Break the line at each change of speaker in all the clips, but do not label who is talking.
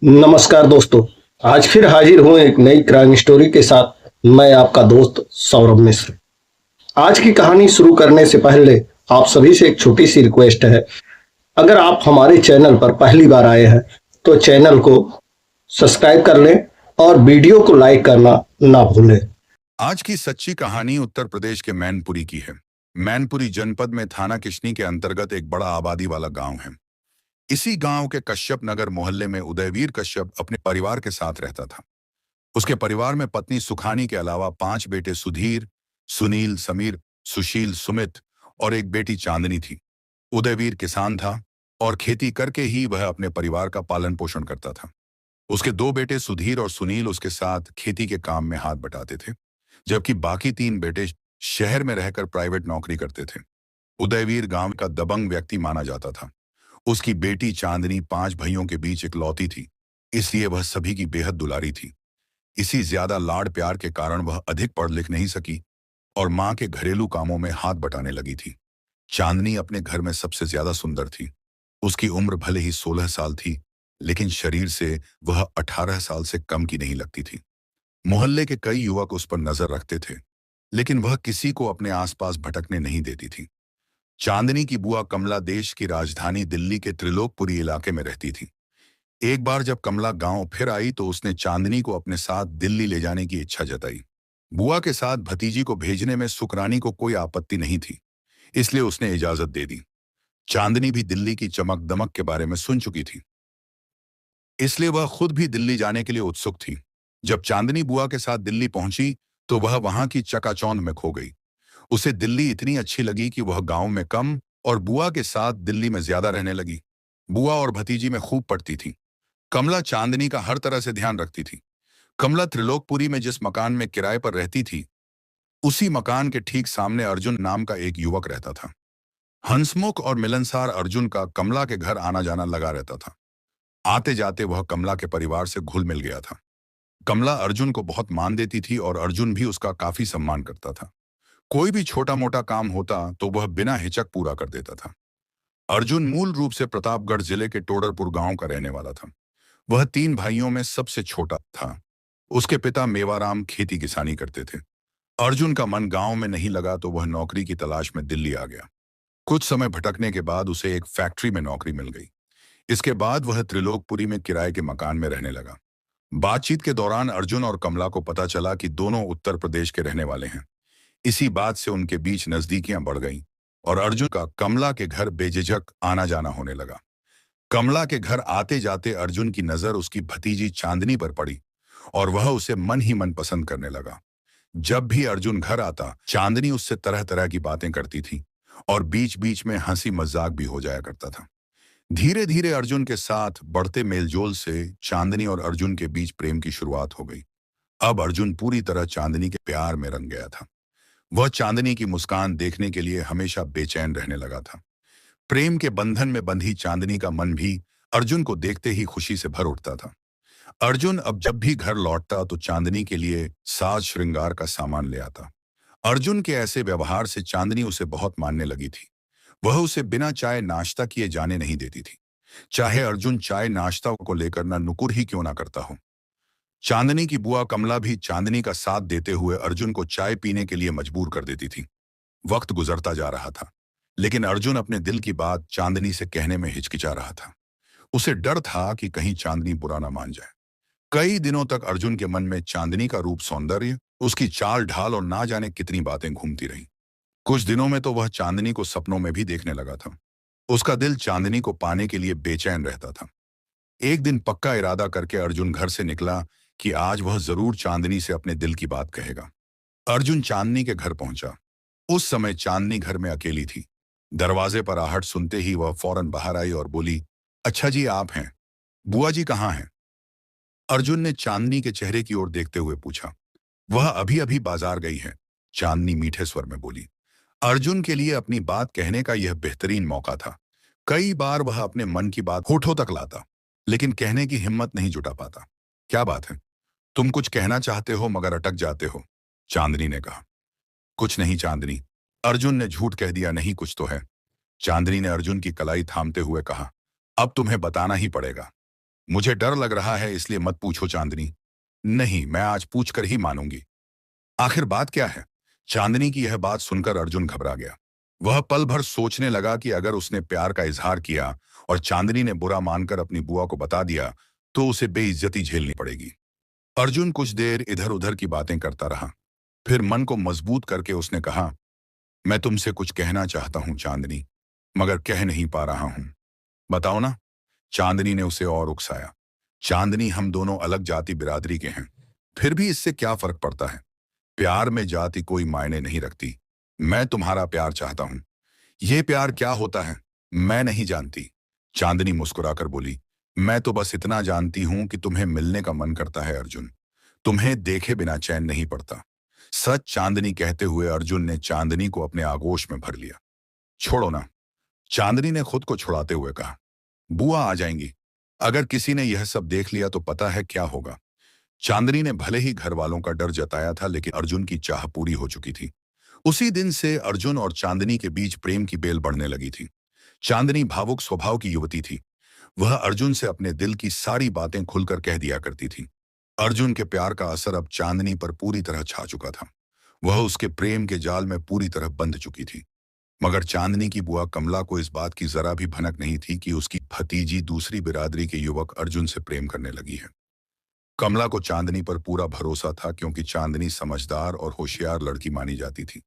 नमस्कार दोस्तों। आज फिर हाजिर हूं एक नई क्राइम स्टोरी के साथ। मैं आपका दोस्त सौरभ मिश्र। आज की कहानी शुरू करने से पहले आप सभी से एक छोटी सी रिक्वेस्ट है। अगर आप हमारे चैनल पर पहली बार आए हैं तो चैनल को सब्सक्राइब कर लें और वीडियो को लाइक करना ना भूलें।
आज की सच्ची कहानी उत्तर प्रदेश के मैनपुरी की है। मैनपुरी जनपद में थाना किशनी के अंतर्गत एक बड़ा आबादी वाला गांव है। इसी गांव के कश्यप नगर मोहल्ले में उदयवीर कश्यप अपने परिवार के साथ रहता था। उसके परिवार में पत्नी सुखानी के अलावा 5 बेटे सुधीर, सुनील, समीर, सुशील, सुमित और एक बेटी चांदनी थी। उदयवीर किसान था और खेती करके ही वह अपने परिवार का पालन पोषण करता था। उसके 2 बेटे सुधीर और सुनील उसके साथ खेती के काम में हाथ बटाते थे, जबकि बाकी 3 बेटे शहर में रहकर प्राइवेट नौकरी करते थे। उदयवीर गांव का दबंग व्यक्ति माना जाता था। उसकी बेटी चांदनी 5 भाइयों के बीच इकलौती थी, इसलिए वह सभी की बेहद दुलारी थी। इसी ज्यादा लाड़ प्यार के कारण वह अधिक पढ़ लिख नहीं सकी और मां के घरेलू कामों में हाथ बटाने लगी थी। चांदनी अपने घर में सबसे ज्यादा सुंदर थी। उसकी उम्र भले ही 16 साल थी, लेकिन शरीर से वह 18 साल से कम की नहीं लगती थी। मोहल्ले के कई युवक उस पर नजर रखते थे, लेकिन वह किसी को अपने आसपास भटकने नहीं देती थी। चांदनी की बुआ कमला देश की राजधानी दिल्ली के त्रिलोकपुरी इलाके में रहती थी। एक बार जब कमला गांव फिर आई तो उसने चांदनी को अपने साथ दिल्ली ले जाने की इच्छा जताई। बुआ के साथ भतीजी को भेजने में सुकरानी को कोई आपत्ति नहीं थी, इसलिए उसने इजाजत दे दी। चांदनी भी दिल्ली की चमक दमक के बारे में सुन चुकी थी, इसलिए वह खुद भी दिल्ली जाने के लिए उत्सुक थी। जब चांदनी बुआ के साथ दिल्ली पहुंची तो वह वहां की चकाचौंध में खो गई। उसे दिल्ली इतनी अच्छी लगी कि वह गांव में कम और बुआ के साथ दिल्ली में ज्यादा रहने लगी। बुआ और भतीजी में खूब पड़ती थी। कमला चांदनी का हर तरह से ध्यान रखती थी। कमला त्रिलोकपुरी में जिस मकान में किराए पर रहती थी, उसी मकान के ठीक सामने अर्जुन नाम का एक युवक रहता था। हंसमुख और मिलनसार अर्जुन का कमला के घर आना जाना लगा रहता था। आते जाते वह कमला के परिवार से घुल मिल गया था। कमला अर्जुन को बहुत मान देती थी और अर्जुन भी उसका काफी सम्मान करता था। कोई भी छोटा मोटा काम होता तो वह बिना हिचक पूरा कर देता था। अर्जुन मूल रूप से प्रतापगढ़ जिले के टोडरपुर गांव का रहने वाला था। वह 3 भाइयों में सबसे छोटा था। उसके पिता मेवाराम खेती किसानी करते थे। अर्जुन का मन गांव में नहीं लगा तो वह नौकरी की तलाश में दिल्ली आ गया। कुछ समय भटकने के बाद उसे एक फैक्ट्री में नौकरी मिल गई। इसके बाद वह त्रिलोकपुरी में किराए के मकान में रहने लगा। बातचीत के दौरान अर्जुन और कमला को पता चला कि दोनों उत्तर प्रदेश के रहने वाले हैं। इसी बात से उनके बीच नजदीकियां बढ़ गईं और अर्जुन का कमला के घर बेझिझक आना जाना होने लगा। कमला के घर आते जाते अर्जुन की नजर उसकी भतीजी चांदनी पर पड़ी और वह उसे मन ही मन पसंद करने लगा। जब भी अर्जुन घर आता, चांदनी उससे तरह तरह की बातें करती थी और बीच बीच में हंसी मजाक भी हो जाया करता था। धीरे धीरे अर्जुन के साथ बढ़ते मेलजोल से चांदनी और अर्जुन के बीच प्रेम की शुरुआत हो गई। अब अर्जुन पूरी तरह चांदनी के प्यार में रंग गया था। वह चांदनी की मुस्कान देखने के लिए हमेशा बेचैन रहने लगा था। प्रेम के बंधन में बंधी चांदनी का मन भी अर्जुन को देखते ही खुशी से भर उठता था। अर्जुन अब जब भी घर लौटता तो चांदनी के लिए साज श्रृंगार का सामान ले आता। अर्जुन के ऐसे व्यवहार से चांदनी उसे बहुत मानने लगी थी। वह उसे बिना चाय नाश्ता किए जाने नहीं देती थी, चाहे अर्जुन चाय नाश्ता को लेकर ना नुकुर ही क्यों ना करता हो। चांदनी की बुआ कमला भी चांदनी का साथ देते हुए अर्जुन को चाय पीने के लिए मजबूर कर देती थी। वक्त गुजरता जा रहा था, लेकिन अर्जुन अपने दिल की बात चांदनी से कहने में हिचकिचा रहा था। उसे डर था कि कहीं चांदनी बुरा ना मान जाए। कई दिनों तक अर्जुन के मन में चांदनी का रूप, सौंदर्य, उसकी चाल ढाल और ना जाने कितनी बातें घूमती रहीं। कुछ दिनों में तो वह चांदनी को सपनों में भी देखने लगा था। उसका दिल चांदनी को पाने के लिए बेचैन रहता था। एक दिन पक्का इरादा करके अर्जुन घर से निकला कि आज वह जरूर चांदनी से अपने दिल की बात कहेगा। अर्जुन चांदनी के घर पहुंचा। उस समय चांदनी घर में अकेली थी। दरवाजे पर आहट सुनते ही वह फौरन बाहर आई और बोली, अच्छा जी, आप हैं? बुआ जी कहाँ हैं? अर्जुन ने चांदनी के चेहरे की ओर देखते हुए पूछा। वह अभी अभी बाजार गई है, चांदनी मीठे स्वर में बोली। अर्जुन के लिए अपनी बात कहने का यह बेहतरीन मौका था। कई बार वह अपने मन की बात होठों तक लाता, लेकिन कहने की हिम्मत नहीं जुटा पाता। क्या बात है? तुम कुछ कहना चाहते हो मगर अटक जाते हो, चांदनी ने कहा। कुछ नहीं चांदनी, अर्जुन ने झूठ कह दिया। नहीं कुछ तो है, चांदनी ने अर्जुन की कलाई थामते हुए कहा। अब तुम्हें बताना ही पड़ेगा। मुझे डर लग रहा है, इसलिए मत पूछो चांदनी। नहीं, मैं आज पूछकर ही मानूंगी। आखिर बात क्या है? चांदनी की यह बात सुनकर अर्जुन घबरा गया। वह पल भर सोचने लगा कि अगर उसने प्यार का इजहार किया और चांदनी ने बुरा मानकर अपनी बुआ को बता दिया तो उसे बेइज्जती झेलनी पड़ेगी। अर्जुन कुछ देर इधर उधर की बातें करता रहा। फिर मन को मजबूत करके उसने कहा, मैं तुमसे कुछ कहना चाहता हूं चांदनी, मगर कह नहीं पा रहा हूं। बताओ ना। चांदनी ने उसे और उकसाया। चांदनी, हम दोनों अलग जाति बिरादरी के हैं, फिर भी इससे क्या फर्क पड़ता है? प्यार में जाति कोई मायने नहीं रखती। मैं तुम्हारा प्यार चाहता हूं। यह प्यार क्या होता है मैं नहीं जानती। चांदनी मुस्कुराकर बोली, मैं तो बस इतना जानती हूं कि तुम्हें मिलने का मन करता है अर्जुन। तुम्हें देखे बिना चैन नहीं पड़ता। सच, चांदनी कहते हुए अर्जुन ने चांदनी को अपने आगोश में भर लिया। छोड़ो ना, चांदनी ने खुद को छुड़ाते हुए कहा। बुआ आ जाएंगी। अगर किसी ने यह सब देख लिया तो पता है क्या होगा। चांदनी ने भले ही घर वालों का डर जताया था, लेकिन अर्जुन की चाह पूरी हो चुकी थी। उसी दिन से अर्जुन और चांदनी के बीच प्रेम की बेल बढ़ने लगी थी। चांदनी भावुक स्वभाव की युवती थी। वह अर्जुन से अपने दिल की सारी बातें खुलकर कह दिया करती थी। अर्जुन के प्यार का असर अब चांदनी पर पूरी तरह छा चुका था। वह उसके प्रेम के जाल में पूरी तरह बंध चुकी थी। मगर चांदनी की बुआ कमला को इस बात की जरा भी भनक नहीं थी कि उसकी भतीजी दूसरी बिरादरी के युवक अर्जुन से प्रेम करने लगी है। कमला को चांदनी पर पूरा भरोसा था, क्योंकि चांदनी समझदार और होशियार लड़की मानी जाती थी।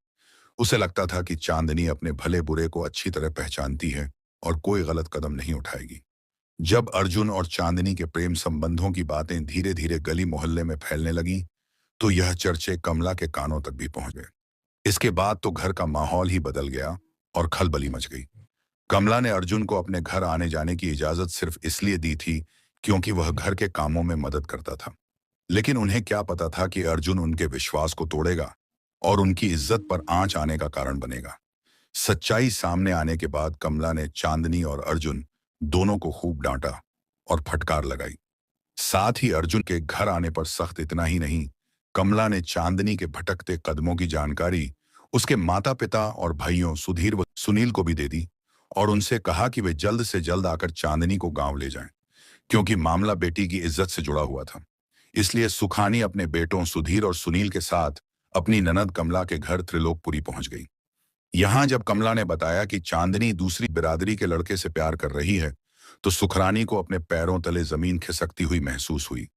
उसे लगता था कि चांदनी अपने भले बुरे को अच्छी तरह पहचानती है और कोई गलत कदम नहीं उठाएगी। जब अर्जुन और चांदनी के प्रेम संबंधों की बातें धीरे धीरे गली मोहल्ले में फैलने लगी तो यह चर्चे कमला के कानों तक भी पहुंच गए। इसके बाद तो घर का माहौल ही बदल गया और खलबली मच गई। कमला ने अर्जुन को अपने घर आने जाने की इजाजत सिर्फ इसलिए दी थी क्योंकि वह घर के कामों में मदद करता था। लेकिन उन्हें क्या पता था कि अर्जुन उनके विश्वास को तोड़ेगा और उनकी इज्जत पर आंच आने का कारण बनेगा। सच्चाई सामने आने के बाद कमला ने चांदनी और अर्जुन दोनों को खूब डांटा और फटकार लगाई। साथ ही अर्जुन के घर आने पर सख्त इतना ही नहीं, कमला ने चांदनी के भटकते कदमों की जानकारी उसके माता पिता और भाइयों सुधीर व सुनील को भी दे दी और उनसे कहा कि वे जल्द से जल्द आकर चांदनी को गांव ले जाएं, क्योंकि मामला बेटी की इज्जत से जुड़ा हुआ था। इसलिए सुखानी अपने बेटों सुधीर और सुनील के साथ अपनी ननद कमला के घर त्रिलोकपुरी पहुंच गई। यहां जब कमला ने बताया कि चांदनी दूसरी बिरादरी के लड़के से प्यार कर रही है तो सुखरानी को अपने पैरों तले जमीन खिसकती हुई महसूस हुई।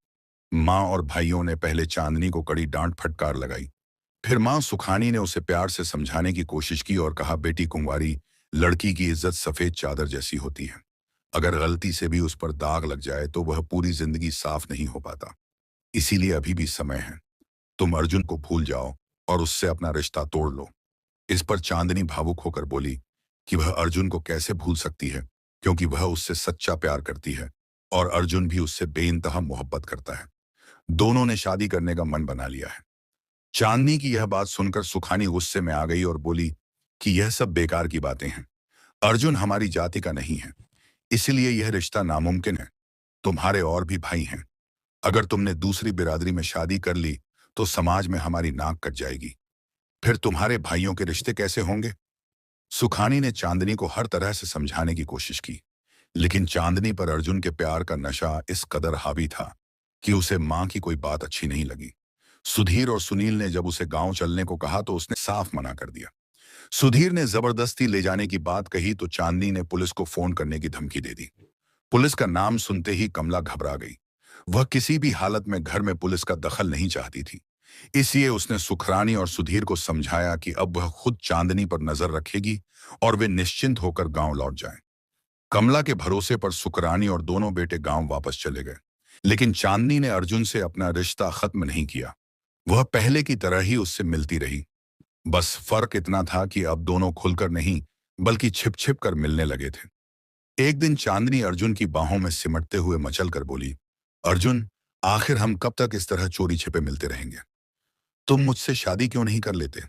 माँ और भाइयों ने पहले चांदनी को कड़ी डांट फटकार लगाई। फिर माँ सुखानी ने उसे प्यार से समझाने की कोशिश की और कहा, बेटी कुंवारी लड़की की इज्जत सफेद चादर जैसी होती है। अगर गलती से भी उस पर दाग लग जाए तो वह पूरी जिंदगी साफ नहीं हो पाता। इसीलिए अभी भी समय है। तुम अर्जुन को भूल जाओ और उससे अपना रिश्ता तोड़ लो। इस पर चांदनी भावुक होकर बोली कि वह अर्जुन को कैसे भूल सकती है, क्योंकि वह उससे सच्चा प्यार करती है और अर्जुन भी उससे बेइंतहा मोहब्बत करता है। दोनों ने शादी करने का मन बना लिया है। चांदनी की यह बात सुनकर सुखानी गुस्से में आ गई और बोली कि यह सब बेकार की बातें हैं। अर्जुन हमारी जाति का नहीं है, इसलिए यह रिश्ता नामुमकिन है। तुम्हारे और भी भाई हैं। अगर तुमने दूसरी बिरादरी में शादी कर ली तो समाज में हमारी नाक कट जाएगी। फिर तुम्हारे भाइयों के रिश्ते कैसे होंगे? सुखानी ने चांदनी को हर तरह से समझाने की कोशिश की, लेकिन चांदनी पर अर्जुन के प्यार का नशा इस कदर हावी था कि उसे मां की कोई बात अच्छी नहीं लगी। सुधीर और सुनील ने जब उसे गांव चलने को कहा तो उसने साफ मना कर दिया। सुधीर ने जबरदस्ती ले जाने की बात कही तो चांदनी ने पुलिस को फोन करने की धमकी दे दी। पुलिस का नाम सुनते ही कमला घबरा गई। वह किसी भी हालत में घर में पुलिस का दखल नहीं चाहती थी। इसलिए उसने सुखरानी और सुधीर को समझाया कि अब वह खुद चांदनी पर नजर रखेगी और वे निश्चिंत होकर गांव लौट जाएं। कमला के भरोसे पर सुखरानी और दोनों बेटे गांव वापस चले गए। लेकिन चांदनी ने अर्जुन से अपना रिश्ता खत्म नहीं किया। वह पहले की तरह ही उससे मिलती रही। बस फर्क इतना था कि अब दोनों खुलकर नहीं बल्कि छिप छिप कर मिलने लगे थे। एक दिन चांदनी अर्जुन की बाहों में सिमटते हुए मचल कर बोली, अर्जुन, आखिर हम कब तक इस तरह चोरी छिपे मिलते रहेंगे? तुम मुझसे शादी क्यों नहीं कर लेते?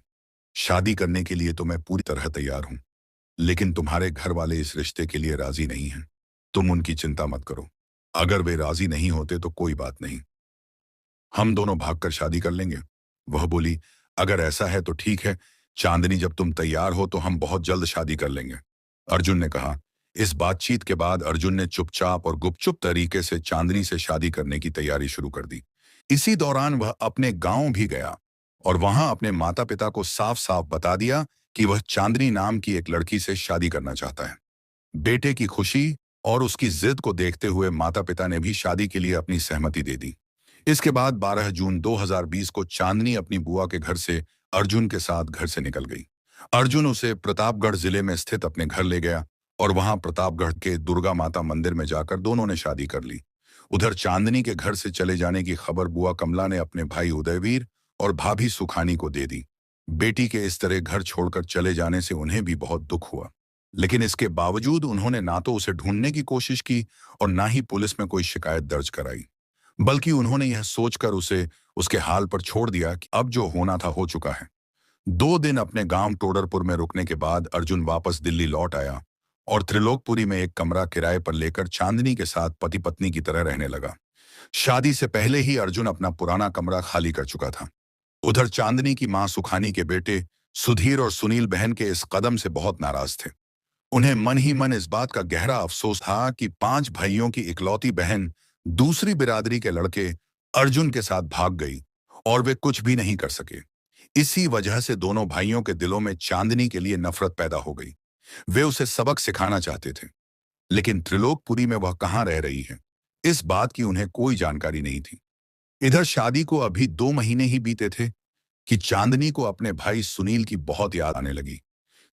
शादी करने के लिए तो मैं पूरी तरह तैयार हूं, लेकिन तुम्हारे घर वाले इस रिश्ते के लिए राजी नहीं हैं। तुम उनकी चिंता मत करो। अगर वे राजी नहीं होते तो कोई बात नहीं, हम दोनों भागकर शादी कर लेंगे। वह बोली, अगर ऐसा है तो ठीक है चांदनी, जब तुम तैयार हो तो हम बहुत जल्द शादी कर लेंगे। अर्जुन ने कहा, इस बातचीत के बाद अर्जुन ने चुपचाप और गुपचुप तरीके से चांदनी से शादी करने की तैयारी शुरू कर दी। इसी दौरान वह अपने गांव भी गया और वहां अपने माता पिता को साफ साफ बता दिया कि वह चांदनी नाम की एक लड़की से शादी करना चाहता है। बेटे की खुशी और उसकी जिद को देखते हुए माता पिता ने भी शादी के लिए अपनी सहमति दे दी। इसके बाद 12 जून 2020 को चांदनी अपनी बुआ के घर से अर्जुन के साथ घर से निकल गई। अर्जुन उसे प्रतापगढ़ जिले में स्थित अपने घर ले गया और वहां प्रतापगढ़ के दुर्गा माता मंदिर में जाकर दोनों ने शादी कर ली। उधर चांदनी के घर से चले जाने की खबर बुआ कमला ने अपने भाई उदयवीर और भाभी सुखानी को दे दी। बेटी के इस तरह घर छोड़कर चले जाने से उन्हें भी बहुत दुख हुआ, लेकिन इसके बावजूद उन्होंने ना तो उसे ढूंढने की कोशिश की और ना ही पुलिस में कोई शिकायत दर्ज कराई, बल्कि उन्होंने यह सोचकर उसे उसके हाल पर छोड़ दिया कि अब जो होना था हो चुका है। 2 दिन अपने गांव टोडरपुर में रुकने के बाद अर्जुन वापस दिल्ली लौट आया और त्रिलोकपुरी में एक कमरा किराए पर लेकर चांदनी के साथ पति पत्नी की तरह रहने लगा। शादी से पहले ही अर्जुन अपना पुराना कमरा खाली कर चुका था। उधर चांदनी की मां सुखानी के बेटे सुधीर और सुनील बहन के इस कदम से बहुत नाराज थे। उन्हें मन ही मन इस बात का गहरा अफसोस था कि 5 भाइयों की इकलौती बहन दूसरी बिरादरी के लड़के अर्जुन के साथ भाग गई और वे कुछ भी नहीं कर सके। इसी वजह से दोनों भाइयों के दिलों में चांदनी के लिए नफरत पैदा हो गई। वे उसे सबक सिखाना चाहते थे, लेकिन त्रिलोकपुरी में वह कहाँ रह रही है, इस बात की उन्हें कोई जानकारी नहीं थी। इधर शादी को अभी 2 महीने ही बीते थे कि चांदनी को अपने भाई सुनील की बहुत याद आने लगी,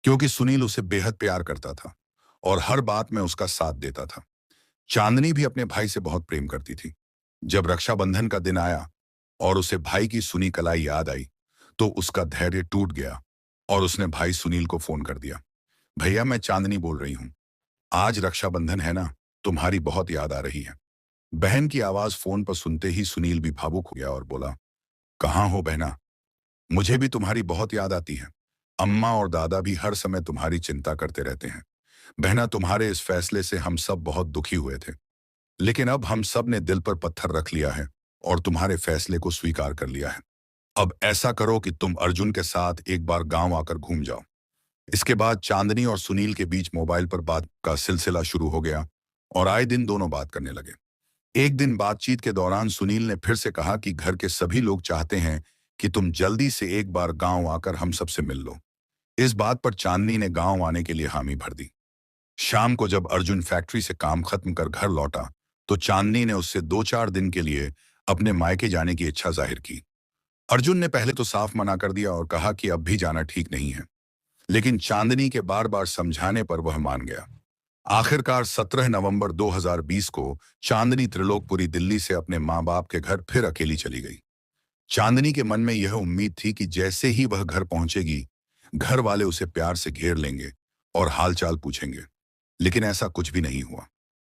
क्योंकि सुनील उसे बेहद प्यार करता था और हर बात में उसका साथ देता था। चांदनी भी अपने भाई से बहुत प्रेम करती थी। जब रक्षाबंधन का दिन आया और उसे भाई की सुनी कलाई याद आई, तो उसका धैर्य टूट गया और उसने भाई सुनील को फोन कर दिया। भैया, मैं चांदनी बोल रही हूँ, आज रक्षाबंधन है ना, तुम्हारी बहुत याद आ रही है। बहन की आवाज फोन पर सुनते ही सुनील भी भावुक हो गया और बोला, कहाँ हो बहना, मुझे भी तुम्हारी बहुत याद आती है। अम्मा और दादा भी हर समय तुम्हारी चिंता करते रहते हैं। बहना, तुम्हारे इस फैसले से हम सब बहुत दुखी हुए थे, लेकिन अब हम सब ने दिल पर पत्थर रख लिया है और तुम्हारे फैसले को स्वीकार कर लिया है। अब ऐसा करो कि तुम अर्जुन के साथ एक बार गांव आकर घूम जाओ। इसके बाद चांदनी और सुनील के बीच मोबाइल पर बात का सिलसिला शुरू हो गया और आए दिन दोनों बात करने लगे। एक दिन बातचीत के दौरान सुनील ने फिर से कहा कि घर के सभी लोग चाहते हैं कि तुम जल्दी से एक बार गांव आकर हम सबसे मिल लो। इस बात पर चांदनी ने गांव आने के लिए हामी भर दी। शाम को जब अर्जुन फैक्ट्री से काम खत्म कर घर लौटा, तो चांदनी ने उससे 2-4 दिन के लिए अपने मायके जाने की इच्छा जाहिर की। अर्जुन ने पहले तो साफ मना कर दिया और कहा कि अब भी जाना ठीक नहीं है, लेकिन चांदनी के बार बार समझाने पर वह मान गया। आखिरकार 17 नवंबर 2020 को चांदनी त्रिलोकपुरी दिल्ली से अपने माँ बाप के घर फिर अकेली चली गई। चांदनी के मन में यह उम्मीद थी कि जैसे ही वह घर पहुंचेगी, घर वाले उसे प्यार से घेर लेंगे और हालचाल पूछेंगे, लेकिन ऐसा कुछ भी नहीं हुआ।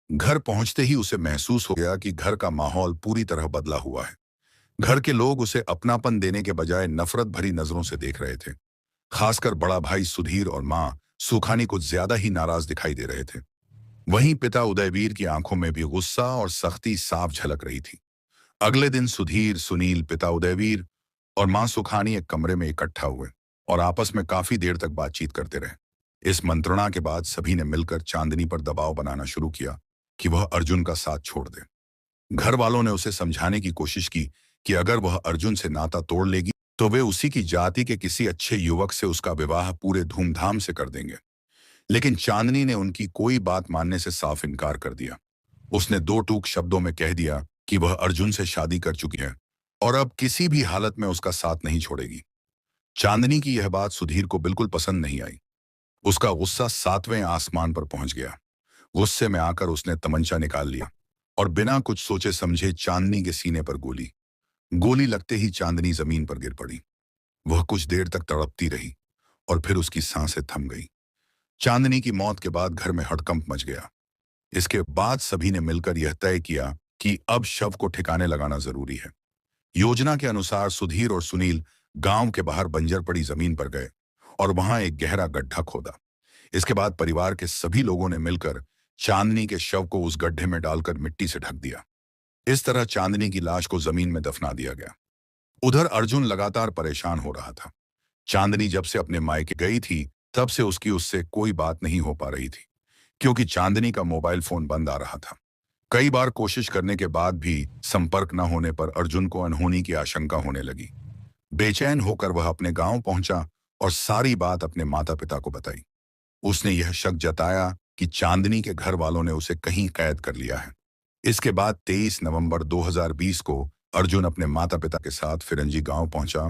घर पहुंचते ही उसे महसूस हो गया कि घर का माहौल पूरी तरह बदला हुआ है। घर के लोग उसे अपनापन देने के बजाय नफरत भरी नजरों से देख रहे थे। खासकर बड़ा भाई सुधीर और मां सुखानी कुछ ज्यादा ही नाराज दिखाई दे रहे थे। वहीं पिता उदयवीर की आंखों में भी गुस्सा और सख्ती साफ झलक रही थी। अगले दिन सुधीर, सुनील, पिता उदयवीर और मां सुखानी एक कमरे में इकट्ठा हुए और आपस में काफी देर तक बातचीत करते रहे। इस मंत्रणा के बाद सभी ने मिलकर चांदनी पर दबाव बनाना शुरू किया कि वह अर्जुन का साथ छोड़ दे। घर वालों ने उसे समझाने की कोशिश की कि अगर वह अर्जुन से नाता तोड़ लेगी तो वे उसी की जाति के किसी अच्छे युवक से उसका विवाह पूरे धूमधाम से कर देंगे। लेकिन चांदनी ने उनकी कोई बात मानने से साफ इनकार कर दिया। उसने 2 टूक शब्दों में कह दिया कि वह अर्जुन से शादी कर चुकी है और अब किसी भी हालत में उसका साथ नहीं छोड़ेगी। चांदनी की यह बात सुधीर को बिल्कुल पसंद नहीं आई। उसका गुस्सा 7वें आसमान पर पहुंच गया। गुस्से में आकर उसने तमंचा निकाल लिया और बिना कुछ सोचे समझे चांदनी के सीने पर गोली लगते ही चांदनी जमीन पर गिर पड़ी। वह कुछ देर तक तड़पती रही और फिर उसकी सांसें थम गई। चांदनी की मौत के बाद घर में हड़कंप मच गया। इसके बाद सभी ने मिलकर यह तय किया कि अब शव को ठिकाने लगाना जरूरी है। योजना के अनुसार सुधीर और सुनील गांव के बाहर बंजर पड़ी जमीन पर गए और वहां एक गहरा गड्ढा खोदा। इसके बाद परिवार के सभी लोगों ने मिलकर चांदनी के शव को उस गड्ढे में डालकर मिट्टी से ढक दिया। इस तरह चांदनी की लाश को जमीन में दफना दिया गया। उधर अर्जुन लगातार परेशान हो रहा था। चांदनी जब से अपने मायके गई थी, तब से उसकी उससे कोई बात नहीं हो पा रही थी, क्योंकि चांदनी का मोबाइल फोन बंद आ रहा था। कई बार कोशिश करने के बाद भी संपर्क न होने पर अर्जुन को अनहोनी की आशंका होने लगी। बेचैन होकर वह अपने गांव पहुंचा और सारी बात अपने माता पिता को बताई। उसने यह शक जताया कि चांदनी के घर वालों ने उसे कहीं कैद कर लिया है। इसके बाद 23 नवंबर 2020 को अर्जुन अपने माता पिता के साथ फिरंजी गांव पहुंचा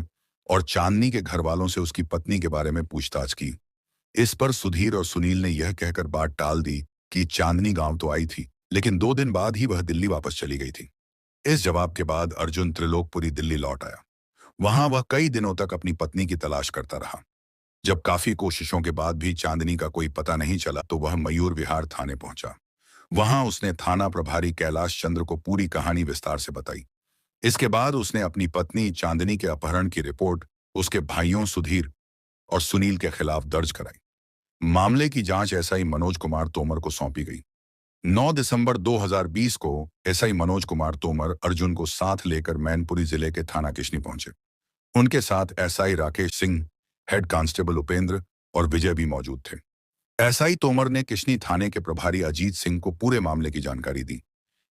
और चांदनी के घर वालों से उसकी पत्नी के बारे में पूछताछ की। इस पर सुधीर और सुनील ने यह कहकर बात टाल दी कि चांदनी गांव तो आई थी, लेकिन 2 दिन बाद ही वह दिल्ली वापस चली गई थी। इस जवाब के बाद अर्जुन त्रिलोकपुरी दिल्ली लौट आया। वहां वह कई दिनों तक अपनी पत्नी की तलाश करता रहा। जब काफी कोशिशों के बाद भी चांदनी का कोई पता नहीं चला तो वह मयूर विहार थाने पहुंचा। वहां उसने थाना प्रभारी कैलाश चंद्र को पूरी कहानी विस्तार से बताई। इसके बाद उसने अपनी पत्नी चांदनी के अपहरण की रिपोर्ट उसके भाइयों सुधीर और सुनील के खिलाफ दर्ज कराई। मामले की जांच एसआई मनोज कुमार तोमर को सौंपी गई। 9 दिसंबर 2020 को एसआई मनोज कुमार तोमर अर्जुन को साथ लेकर मैनपुरी जिले के थाना किशनी पहुंचे। उनके साथ SI Rakesh Singh, head constable Upendra और विजय भी मौजूद थे। एसआई तोमर ने किशनी थाने के प्रभारी अजीत सिंह को पूरे मामले की जानकारी दी।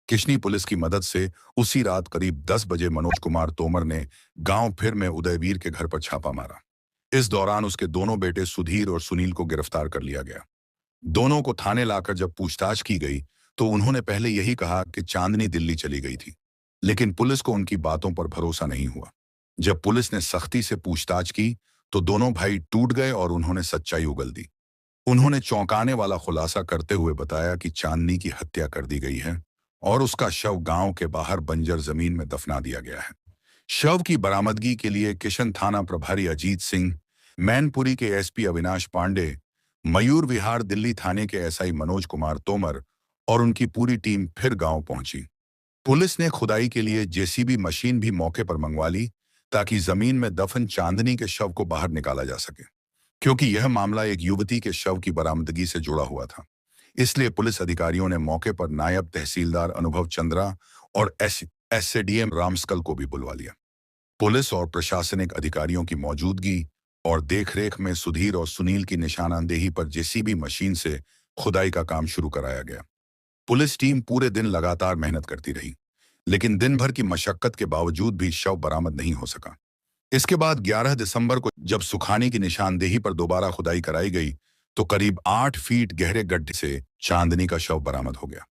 किशनी पुलिस की मदद से उसी रात करीब 10 बजे मनोज कुमार तोमर ने गांव फिर में उदयवीर के घर पर छापा मारा। इस दौरान उसके दोनों बेटे सुधीर और सुनील को गिरफ्तार कर लिया गया। दोनों को थाने लाकर जब पूछताछ की गई तो उन्होंने पहले यही कहा कि चांदनी दिल्ली चली गई थी, लेकिन पुलिस को उनकी बातों पर भरोसा नहीं हुआ। जब पुलिस ने सख्ती से पूछताछ की तो दोनों भाई टूट गए और उन्होंने सच्चाई उगल दी। उन्होंने चौंकाने वाला खुलासा करते हुए बताया कि चांदनी की हत्या कर दी गई है और उसका शव गांव के बाहर बंजर जमीन में दफना दिया गया है। शव की बरामदगी के लिए किशन थाना प्रभारी अजीत सिंह, मैनपुरी के एसपी अविनाश पांडे, मयूर विहार दिल्ली थाने के एसआई मनोज कुमार तोमर और उनकी पूरी टीम फिर गांव पहुंची। पुलिस ने खुदाई के लिए जेसीबी मशीन भी मौके पर मंगवा ली ताकि जमीन में दफन चांदनी के शव को बाहर निकाला जा सके। क्योंकि यह मामला एक युवती के शव की बरामदगी से जुड़ा हुआ था, इसलिए पुलिस अधिकारियों ने मौके पर नायब तहसीलदार अनुभव चंद्रा और एसडीएम रामस्कल को भी बुलवा लिया। पुलिस और प्रशासनिक अधिकारियों की मौजूदगी और देखरेख में सुधीर और सुनील की निशानदेही पर जेसीबी मशीन से खुदाई का काम शुरू कराया गया। पुलिस टीम पूरे दिन लगातार मेहनत करती रही, लेकिन दिन भर की मशक्कत के बावजूद भी शव बरामद नहीं हो सका। इसके बाद 11 दिसंबर को जब सुखानी की निशानदेही पर दोबारा खुदाई कराई गई तो करीब 8 फीट गहरे गड्ढे से चांदनी का शव बरामद हो गया।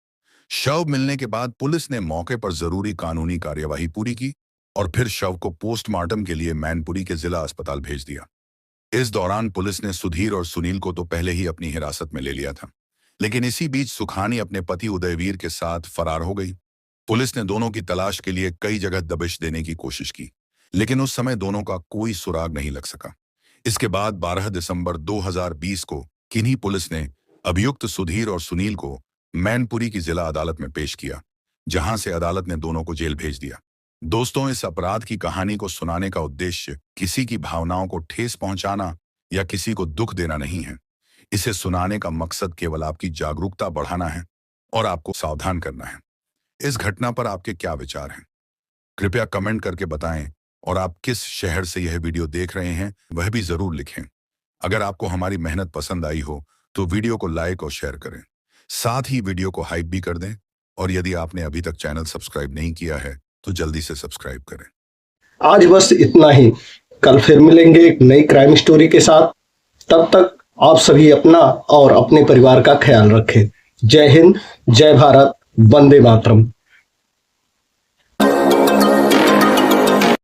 शव मिलने के बाद पुलिस ने मौके पर जरूरी कानूनी कार्यवाही पूरी की और फिर शव को पोस्टमार्टम के लिए मैनपुरी के जिला अस्पताल भेज दिया। इस दौरान पुलिस ने सुधीर और सुनील को तो पहले ही अपनी हिरासत में ले लिया था, लेकिन इसी बीच सुखानी अपने पति उदयवीर के साथ फरार हो गई। पुलिस ने दोनों की तलाश के लिए कई जगह दबिश देने की कोशिश की, लेकिन उस समय दोनों का कोई सुराग नहीं लग सका। इसके बाद 12 दिसंबर 2020 को किन्ही पुलिस ने अभियुक्त सुधीर और सुनील को मैनपुरी की जिला अदालत में पेश किया, जहां से अदालत ने दोनों को जेल भेज दिया। दोस्तों, इस अपराध की कहानी को सुनाने का उद्देश्य किसी की भावनाओं को ठेस पहुंचाना या किसी को दुख देना नहीं है। इसे सुनाने का मकसद केवल आपकी जागरूकता बढ़ाना है और आपको सावधान करना है। इस घटना पर आपके क्या विचार हैं? कृपया कमेंट करके बताएं और आप किस शहर से यह वीडियो देख रहे हैं वह भी जरूर लिखें। अगर आपको हमारी मेहनत पसंद आई हो तो वीडियो को लाइक और शेयर करें। साथ ही वीडियो को हाइप भी कर दें और यदि आपने अभी तक चैनल सब्सक्राइब नहीं किया है तो जल्दी से सब्सक्राइब करें।
आज बस इतना ही। कल फिर मिलेंगे एक नई क्राइम स्टोरी के साथ। तब तक आप सभी अपना और अपने परिवार का ख्याल रखें। जय हिंद, जय भारत, वंदे मातरम।